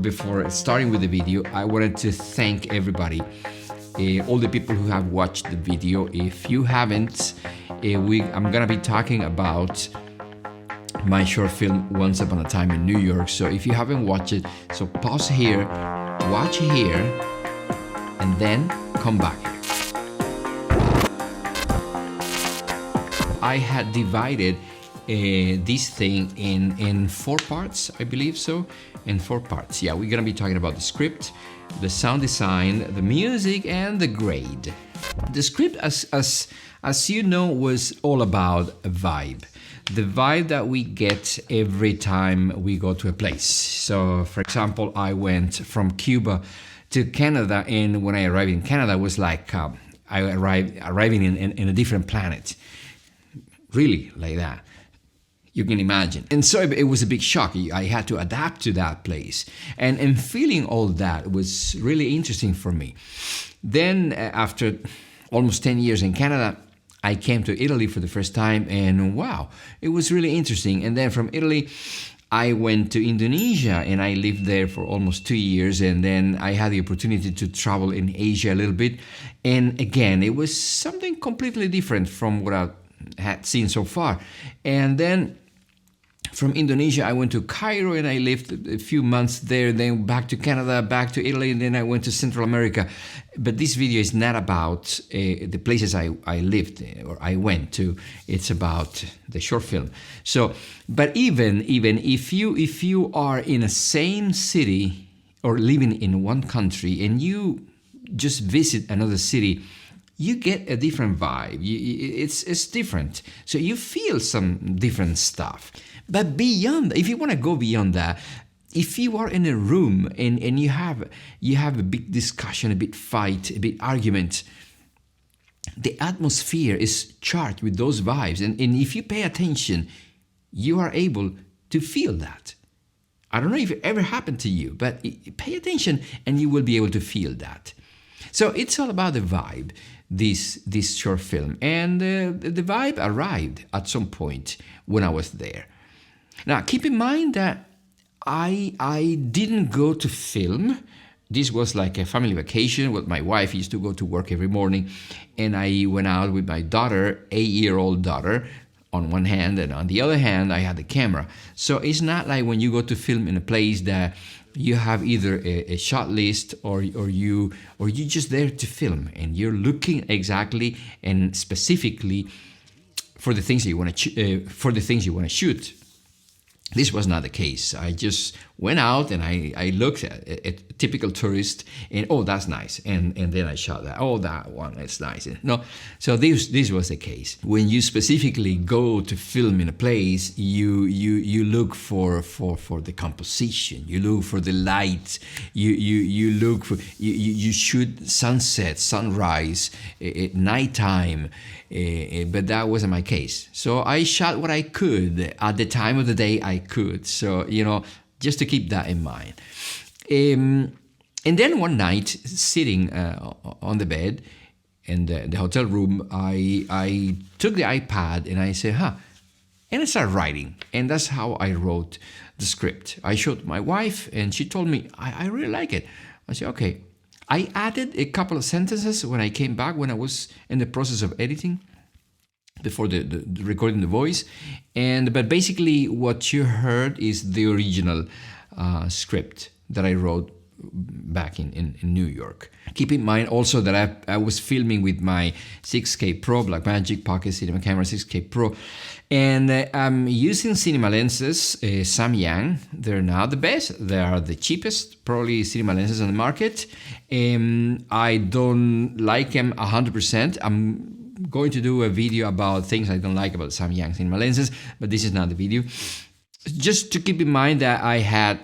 Before starting with the video, I wanted to thank everybody, all the people who have watched the video. If you haven't, I'm gonna be talking about my short film Once Upon a Time in New York. So if you haven't watched it, so pause here, watch here, and then come back here. I had divided this thing in 4 parts, I believe so. In 4 parts. Yeah, we're gonna be talking about the script, the sound design, the music, and the grade. The script, as you know, was all about a vibe. The vibe that we get every time we go to a place. So, for example, I went from Cuba to Canada, and when I arrived in Canada, it was like I arriving in a different planet. Really, like that. You can imagine. And so it was a big shock. I had to adapt to that place. And feeling all that was really interesting for me. Then after almost 10 years in Canada, I came to Italy for the first time, and wow, it was really interesting. And then from Italy, I went to Indonesia, and I lived there for almost 2 years. And then I had the opportunity to travel in Asia a little bit. And again, it was something completely different from what I had seen so far. And then from Indonesia, I went to Cairo, and I lived a few months there, then back to Canada, back to Italy, and then I went to Central America. But this video is not about the places I lived or I went to. It's about the short film. So, but even if you are in a same city or living in one country and you just visit another city, you get a different vibe. It's different. So you feel some different stuff. But beyond, if you want to go beyond that, if you are in a room and you have a big discussion, a big fight, a big argument, the atmosphere is charged with those vibes. And if you pay attention, you are able to feel that. I don't know if it ever happened to you, but pay attention and you will be able to feel that. So it's all about the vibe, this short film. And the vibe arrived at some point when I was there. Now, keep in mind that I didn't go to film. This was like a family vacation. Well, my wife used to go to work every morning, and I went out with my daughter, 8-year-old daughter, on one hand, and on the other hand, I had the camera. So it's not like when you go to film in a place that you have either a shot list or you just there to film, and you're looking exactly and specifically for the things that you want to shoot. This was not the case. I just went out and I looked at a typical tourist, and oh, that's nice, and then I shot that. Oh, that one, it's nice. No, so this was the case. When you specifically go to film in a place, you look for the composition. You look for the light. You look for you shoot sunset, sunrise, nighttime. But that wasn't my case. So I shot what I could at the time of the day I could. So, just to keep that in mind. And then one night, sitting on the bed in the hotel room, I took the iPad and I said, and I started writing. And that's how I wrote the script. I showed my wife, and she told me, I really like it. I said, okay. I added a couple of sentences when I came back, when I was in the process of editing, before the recording the voice. But basically what you heard is the original script that I wrote back in New York. Keep in mind also that I was filming with my 6K Pro, Blackmagic Pocket Cinema Camera 6K Pro, and I'm using cinema lenses, Samyang. They're not the best. They are the cheapest, probably cinema lenses on the market. I don't like them 100%. I'm going to do a video about things I don't like about Samyang cinema lenses, but this is not the video. Just to keep in mind that I had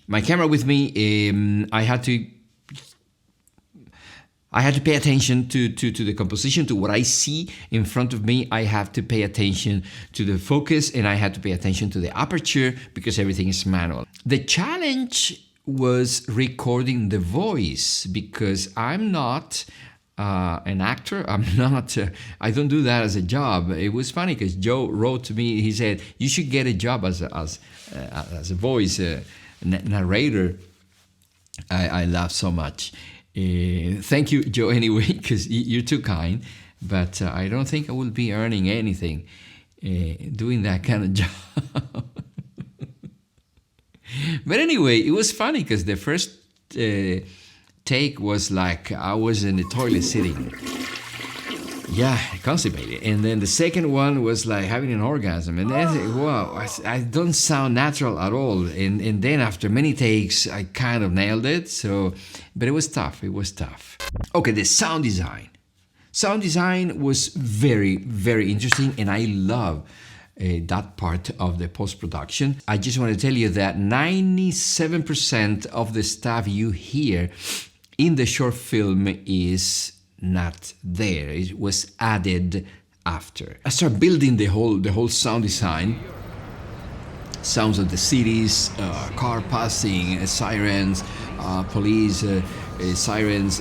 my camera with me. I had to pay attention to the composition, to what I see in front of me. I have to pay attention to the focus, and I had to pay attention to the aperture, because everything is manual. The challenge was recording the voice, because I'm not an actor. I don't do that as a job. It was funny because Joe wrote to me. He said, you should get a job as a voice narrator, I laugh so much. Thank you, Joe, anyway, because you're too kind. But I don't think I will be earning anything doing that kind of job. But anyway, it was funny because the first take was like I was in the toilet sitting. Yeah, constipated. And then the second one was like having an orgasm. And then, wow, I don't sound natural at all. And then after many takes, I kind of nailed it. So, but it was tough. It was tough. Okay, the sound design. Sound design was very, very interesting. And I love that part of the post-production. I just want to tell you that 97% of the stuff you hear in the short film is not there. It was added after. I started building the whole sound design. Sounds of the cities, car passing, sirens, police, sirens,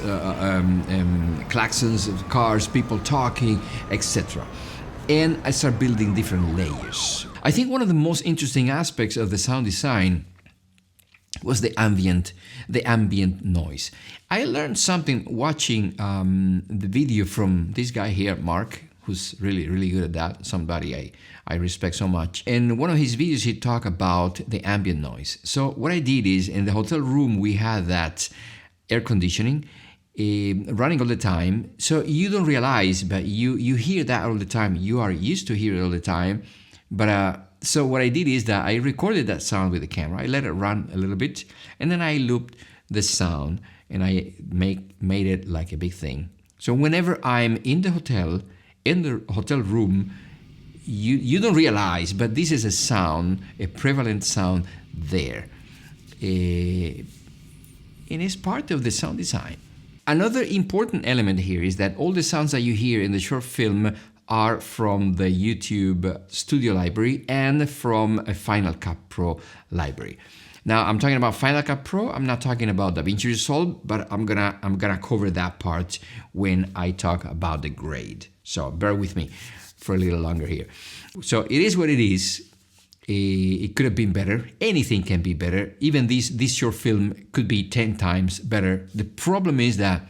klaxons of cars, people talking, etc. And I started building different layers. I think one of the most interesting aspects of the sound design was the ambient noise. I learned something watching the video from this guy here, Mark, who's really, really good at that, somebody I respect so much. And one of his videos, he talked about the ambient noise. So what I did is, in the hotel room, we had that air conditioning running all the time. So you don't realize, but you hear that all the time. You are used to hear it all the time. But so what I did is that I recorded that sound with the camera. I let it run a little bit, and then I looped the sound, and I made it like a big thing. So whenever I'm in the hotel room, you don't realize, but this is a sound, a prevalent sound there. And it's part of the sound design. Another important element here is that all the sounds that you hear in the short film are from the YouTube Studio Library and from a Final Cut Pro library. Now I'm talking about Final Cut Pro. I'm not talking about DaVinci Resolve, but I'm gonna cover that part when I talk about the grade. So bear with me for a little longer here. So it is what it is. It could have been better. Anything can be better. Even this short film could be 10 times better. The problem is that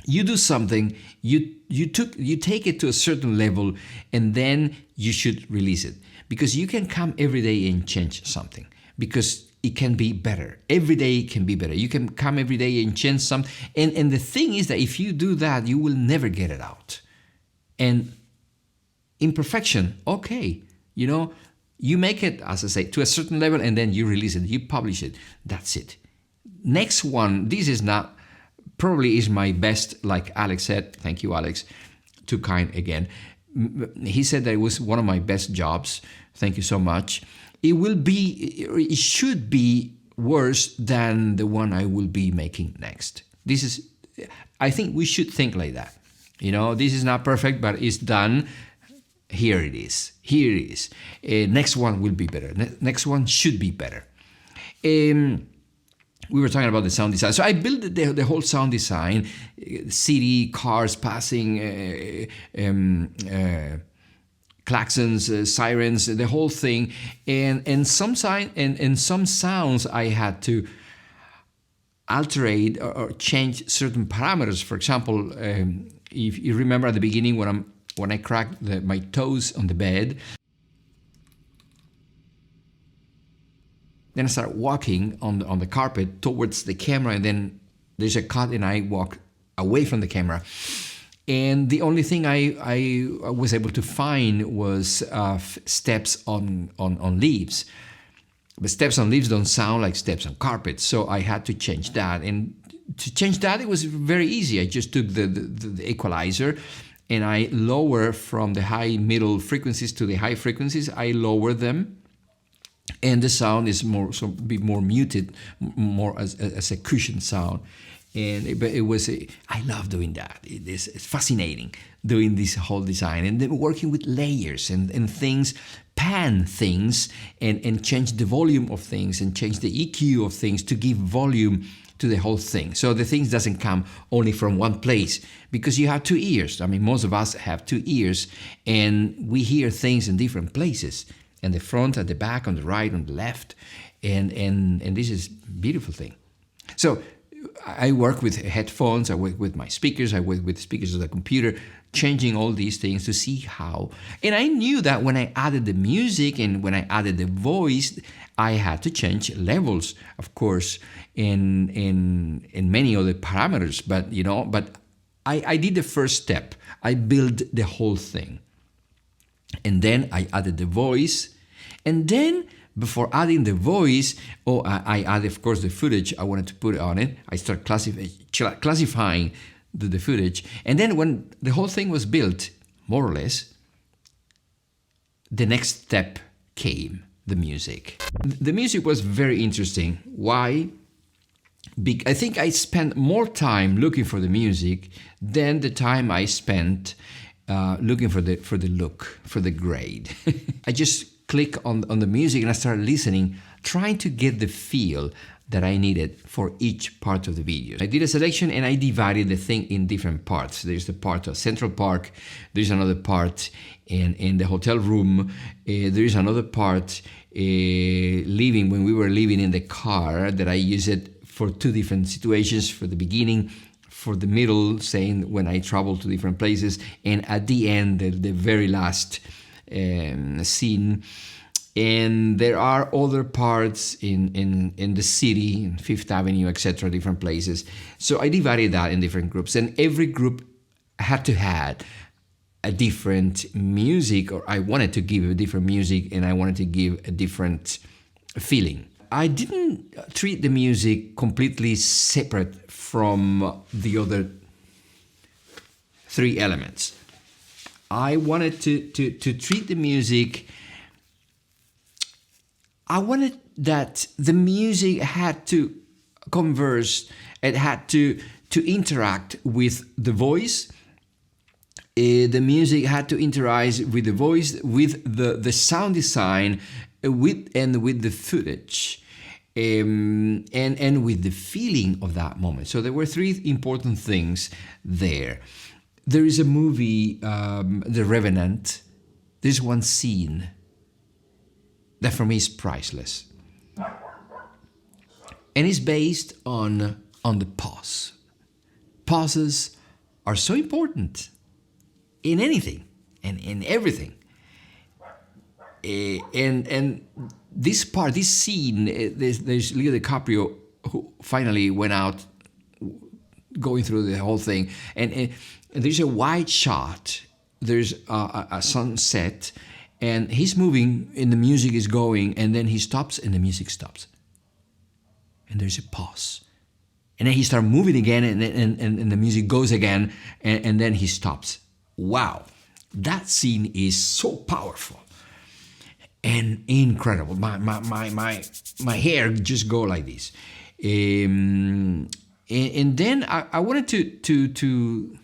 you do something, you take it to a certain level, and then you should release it. Because you can come every day and change something. Because it can be better. Every day can be better. You can come every day and change something. And the thing is that if you do that, you will never get it out. And imperfection, okay. You make it, as I say, to a certain level, and then you release it, you publish it. That's it. Next one, this is not, probably is my best, like Alex said. Thank you, Alex. Too kind again. He said that it was one of my best jobs. Thank you so much. It should be worse than the one I will be making next. I think we should think like that. This is not perfect, but it's done. Here it is. Next one will be better. Next one should be better. We were talking about the sound design. So I built the whole sound design, city, cars passing, klaxons, sirens, the whole thing. And some sounds I had to alterate or change certain parameters. For example, if you remember at the beginning when I cracked my toes on the bed, then I started walking on the carpet towards the camera, and then there's a cut and I walk away from the camera. And the only thing I was able to find was steps on leaves. But steps on leaves don't sound like steps on carpet, so I had to change that. And to change that, it was very easy. I just took the equalizer and I lower from the high middle frequencies to the high frequencies. I lower them, and the sound is more muted, more as a cushion sound. But I love doing that. It's fascinating doing this whole design, and then working with layers and things, pan things, and change the volume of things and change the EQ of things to give volume to the whole thing. So the things doesn't come only from one place, because you have two ears. I mean, most of us have two ears, and we hear things in different places, in the front, at the back, on the right, on the left. and this is beautiful thing. So I work with headphones, I work with my speakers, I work with speakers of the computer, changing all these things to see how. And I knew that when I added the music and when I added the voice, I had to change levels, of course, in many other parameters. But I did the first step. I built the whole thing. And then I added the voice. And then before adding the voice, I added, of course, the footage I wanted to put on it. I start classifying the footage. And then when the whole thing was built, more or less, the next step came, the music. The music was very interesting. Why? I think I spent more time looking for the music than the time I spent looking for the look, for the grade. I just click on the music and I started listening, trying to get the feel that I needed for each part of the video. I did a selection and I divided the thing in different parts. There's the part of Central Park, there's another part in the hotel room, there is another part when we were living in the car that I used it for two different situations, for the beginning, for the middle, saying when I travel to different places, and at the end, the very last scene. And there are other parts in the city, in Fifth Avenue, etc., different places. So I divided that in different groups, and every group had to have a different music, or I wanted to give a different music, and I wanted to give a different feeling. I didn't treat the music completely separate from the other three elements. I wanted to treat the music. I wanted that the music had to converse, it had to interact with the voice. The music had to interact with the voice, with the sound design, with the footage, and with the feeling of that moment. So there were three important things there. There is a movie, The Revenant. There's one scene that for me is priceless. And it's based on the pause. Pauses are so important in anything and in everything. And this scene, there's Leo DiCaprio who finally went out going through the whole thing. And there's a wide shot, there's a sunset, and he's moving and the music is going, and then he stops and the music stops. And there's a pause. And then he starts moving again, and the music goes again, and then he stops. Wow, that scene is so powerful and incredible. My hair just go like this. And then I wanted to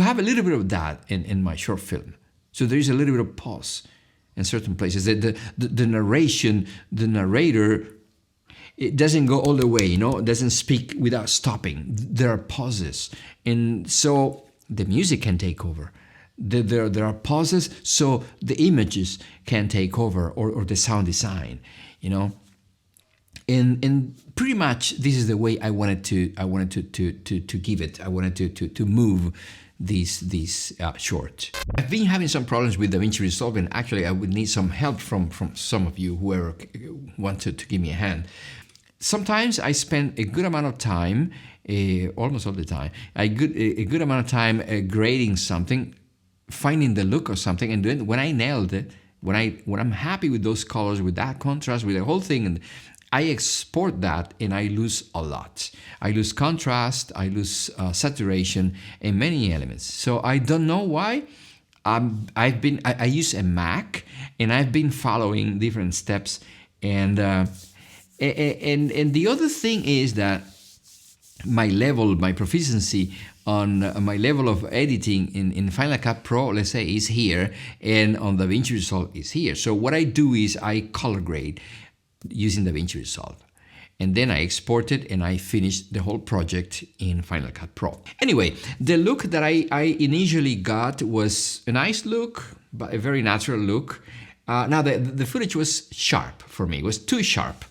have a little bit of that in my short film. So there is a little bit of pause in certain places. The narration, the narrator, it doesn't go all the way, it doesn't speak without stopping. There are pauses. And so the music can take over. There are pauses, so the images can take over, or the sound design, And pretty much this is the way I wanted to give it. I wanted to move this short. I've been having some problems with DaVinci Resolve, and actually I would need some help from some of you, whoever wanted to give me a hand. Sometimes I spend a good amount of time, almost all the time, a good amount of time grading something, finding the look of something, and then when I nailed it, when I'm happy with those colors, with that contrast, with the whole thing, and I export that, and I lose a lot. I lose contrast, I lose saturation, and many elements. So I don't know why. I use a Mac, and I've been following different steps, and the other thing is that my proficiency on my level of editing in Final Cut Pro, let's say, is here, and on DaVinci Resolve is here. So what I do is I color grade using DaVinci Resolve. And then I export it and I finish the whole project in Final Cut Pro. Anyway, the look that I initially got was a nice look, but a very natural look. Now the footage was sharp for me, it was too sharp.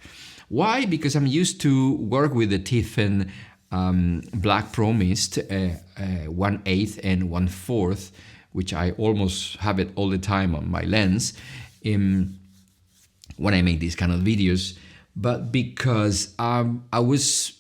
Why? Because I'm used to work with the Tiffen Black Pro Mist 1/8 and 1/4, which I almost have it all the time on my lens when I make these kind of videos. But because I was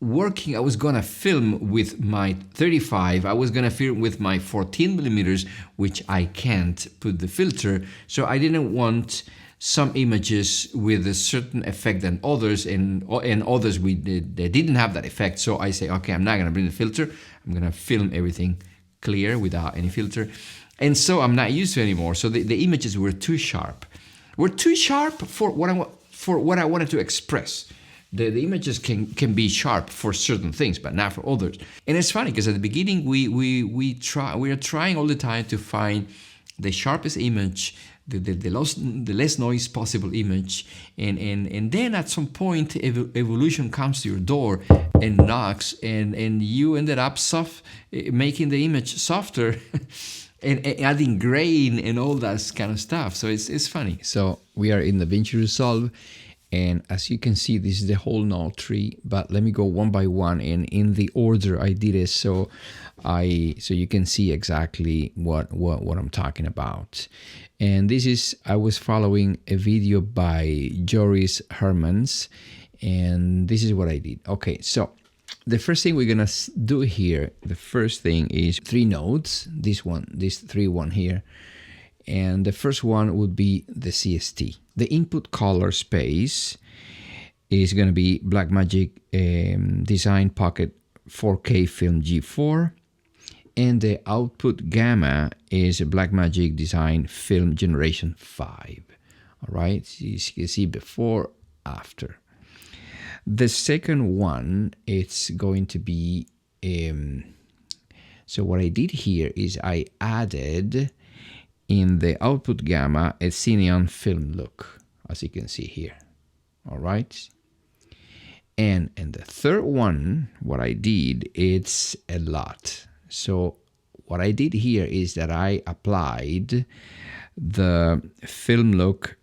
working, I was gonna film with my 35, I was gonna film with my 14 millimeters, which I can't put the filter, so I didn't want some images with a certain effect than others, and others they didn't have that effect. So I say, okay, I'm not gonna bring the filter, I'm gonna film everything clear without any filter. And so I'm not used to it anymore. So the images were too sharp. For what I wanted to express. The images can be sharp for certain things, but not for others. And it's funny because at the beginning we are trying all the time to find the sharpest image, the less noise possible image, and then at some point evolution comes to your door and knocks, and you ended up making the image softer. And adding grain and all that kind of stuff. So it's funny. So we are in the DaVinci Resolve, and as you can see, this is the whole node tree. But let me go one by one, and in the order I did it, so you can see exactly what I'm talking about. And I was following a video by Joris Hermans, and this is what I did. Okay, so the first thing we're gonna do here, the first thing is 3 nodes, this 3 here, and the first one would be the CST. The input color space is gonna be Blackmagic Design Pocket 4K Film G4, and the output gamma is Blackmagic Design Film Generation 5. All right, so you can see before, after. The second one, it's going to be, so what I did here is I added in the output gamma a Cineon film look, as you can see here. All right. And the third one, what I did, it's a lot. So what I did here is that I applied the film looks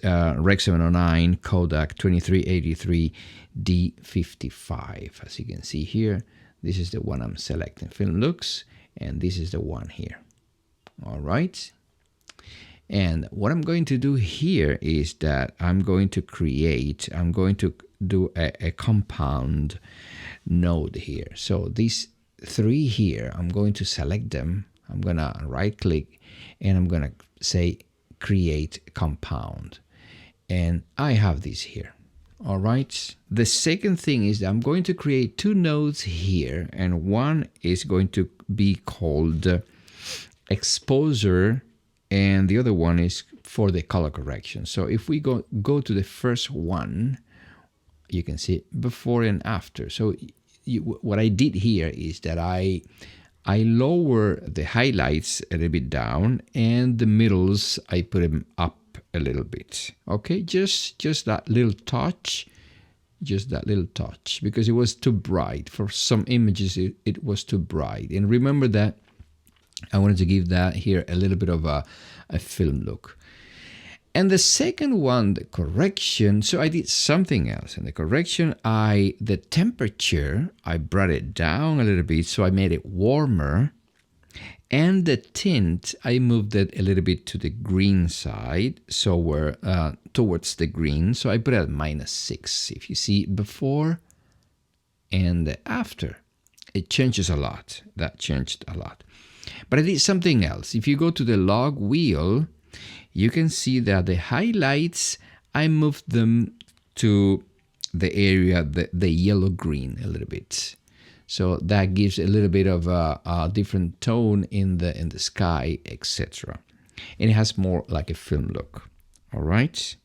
Rec 709 Kodak 2383 D55. As you can see here, this is the one I'm selecting, film looks, and this is the one here. All right. And what I'm going to do here is that I'm going to do a compound node here. So these 3 here, I'm going to select them. I'm gonna right click and I'm gonna say create compound, and I have this here. All right. The second thing is that I'm going to create 2 nodes here, and one is going to be called exposure, and the other one is for the color correction. So if we go to the first one, you can see before and after. So what I did here is that I lower the highlights a little bit down, and the middles I put them up a little bit. Okay, just that little touch, because it was too bright. For some images it was too bright. And remember that I wanted to give that here a little bit of a film look. And the second one, the correction, so I did something else. In the correction, the temperature, I brought it down a little bit, so I made it warmer. And the tint, I moved it a little bit to the green side, so we're towards the green. So I put it at -6. If you see before and after, it changes a lot. That changed a lot. But I did something else. If you go to the log wheel, you can see that the highlights, I moved them to the area, the yellow-green a little bit. So that gives a little bit of a different tone in the sky, etc. And it has more like a film look. All right.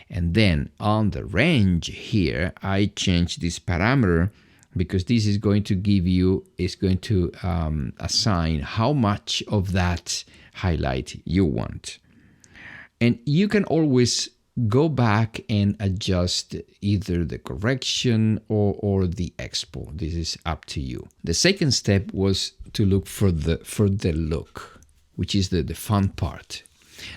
And then on the range here, I changed this parameter because this is going to give you, assign how much of that highlight you want. And you can always go back and adjust either the correction or the expo. This is up to you. The second step was to look for the look, which is the fun part.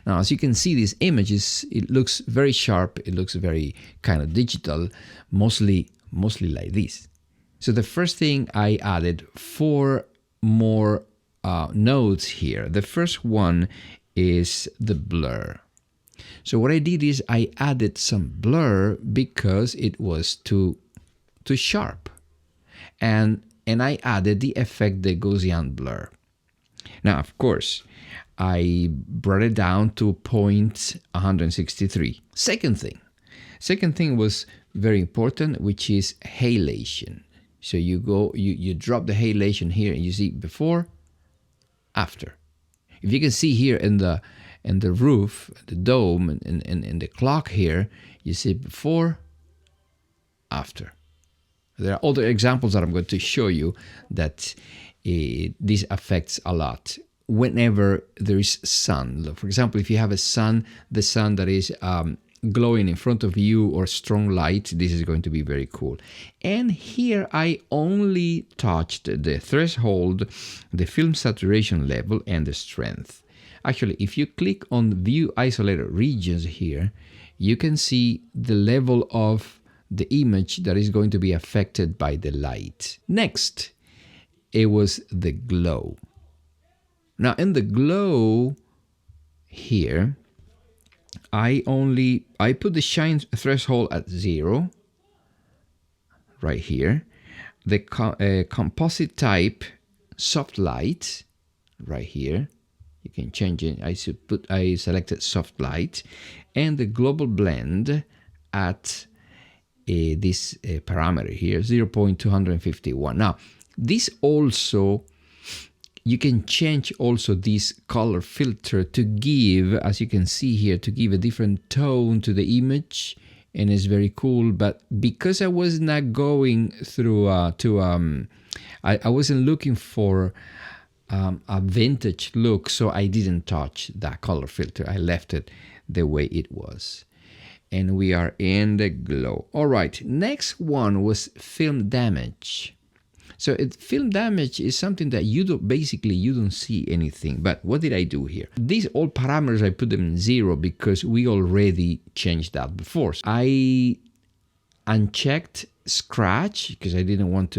Now, as you can see, this image it looks very sharp. It looks very kind of digital, mostly like this. So the first thing, I added 4 more nodes here. The first one is the blur. So what I did is I added some blur because it was too sharp, and I added the effect, the Gaussian blur. Now, of course, I brought it down to 0.163. Second thing was very important, which is halation. So you drop the halation here, and you see before, after. If you can see here in the roof, the dome, and the clock here, you see before, after. There are other examples that I'm going to show you that this affects a lot whenever there is sun. For example, if you have the sun that is glowing in front of you, or strong light, this is going to be very cool. And here I only touched the threshold, the film saturation level, and the strength. Actually, if you click on view isolated regions here, you can see the level of the image that is going to be affected by the light. Next, it was the glow. Now, in the glow here, I put the shine threshold at 0 right here. The composite type soft light right here. You can change it. I selected soft light, and the global blend at this parameter here, 0.251. Now, this also, you can change also this color filter to give, as you can see here, to give a different tone to the image, and it's very cool. But because I was not going through I wasn't looking for a vintage look, so I didn't touch that color filter. I left it the way it was. And we are in the glow. All right, next one was film damage. So film damage is something that you don't see anything. But what did I do here? These all parameters, I put them in 0 because we already changed that before. So I unchecked scratch because I didn't want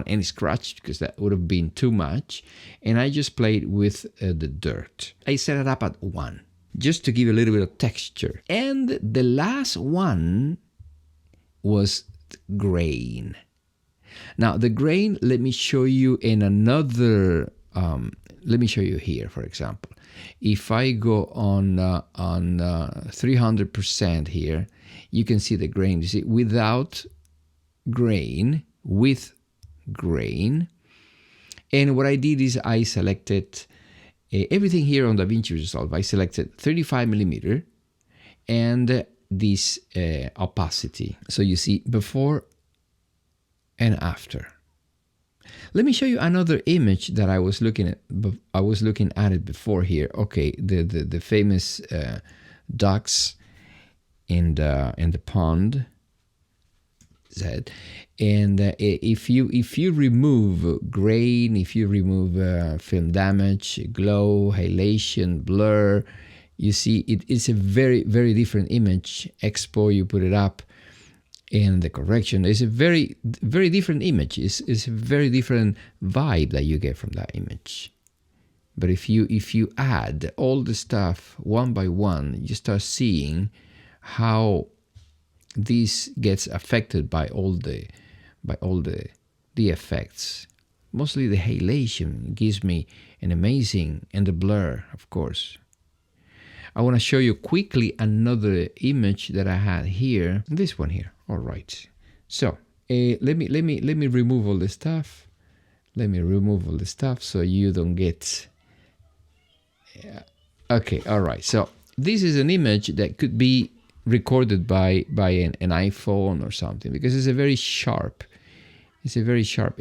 any scratch because that would have been too much. And I just played with the dirt. I set it up at 1 just to give a little bit of texture. And the last one was grain. Now, the grain, let me show you in another, let me show you here, for example. If I go on 300% here, you can see the grain. You see, without grain, with grain. And what I did is I selected everything here on DaVinci Resolve. I selected 35 millimeter and this opacity. So you see before and after. Let me show you another image that I was looking at. I was looking at it before here. Okay, the famous ducks in the pond. And if you remove grain, if you remove film damage, glow, halation, blur, you see it's a very, very different image. Expo, you put it up, and the correction is a very, very different image. It's a very different vibe that you get from that image. But if you add all the stuff one by one, you start seeing how this gets affected by all the effects. Mostly the halation gives me an amazing, and the blur, of course. I want to show you quickly another image that I had here. This one here. All right. So let me remove all the stuff. Let me remove all the stuff so you don't get. Okay. All right. So this is an image that could be recorded by an iPhone or something, because it's a very sharp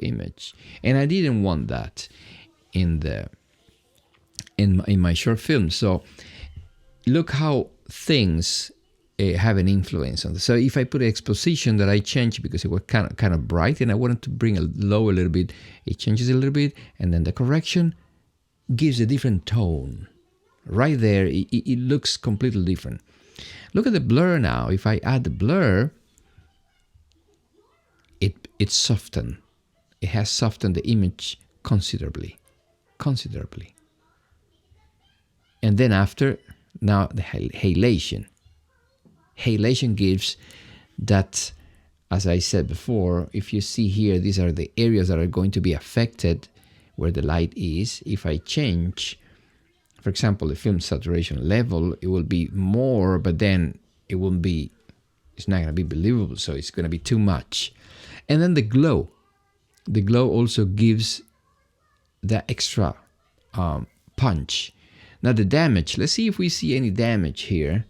image, and I didn't want that in my short film. So look how things have an influence on this. So if I put an exposition that I changed because it was kind of bright, and I wanted to bring it low a little bit, it changes a little bit, and then the correction gives a different tone. Right there, it looks completely different. Look at the blur now. If I add the blur, it's softened. It has softened the image considerably. And then after, now the halation. Halation gives that, as I said before, if you see here, these are the areas that are going to be affected where the light is. If I change, for example, the film saturation level, it will be more, but then it won't be, it's not going to be believable, so it's going to be too much. And then the glow. The glow also gives that extra punch. Now the damage, let's see if we see any damage here.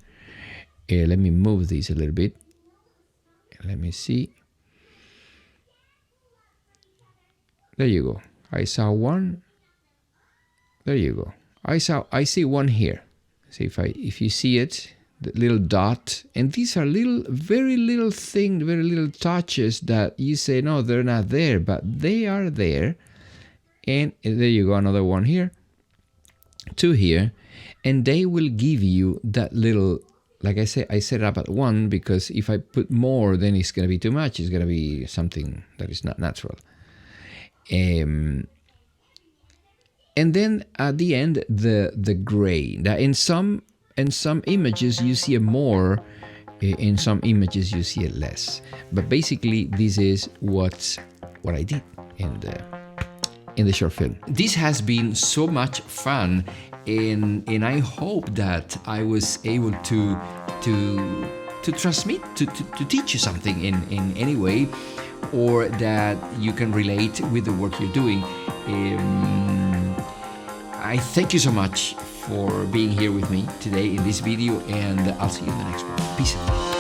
Let me move this a little bit. Let me see. There you go. I saw one. There you go. I see one here. See if you see it, the little dot. And these are very little things, very little touches that you say, no, they're not there, but they are there. And there you go, another one here, two here, and they will give you that little, like I say, I set it up at 1 because if I put more, then it's going to be too much. It's going to be something that is not natural. And then at the end, the gray. Now in some images you see it more, in some images you see it less. But basically, this is what I did in the short film. This has been so much fun, and I hope that I was able to transmit, to teach you something in any way, or that you can relate with the work you're doing. I thank you so much for being here with me today in this video, and I'll see you in the next one. Peace out.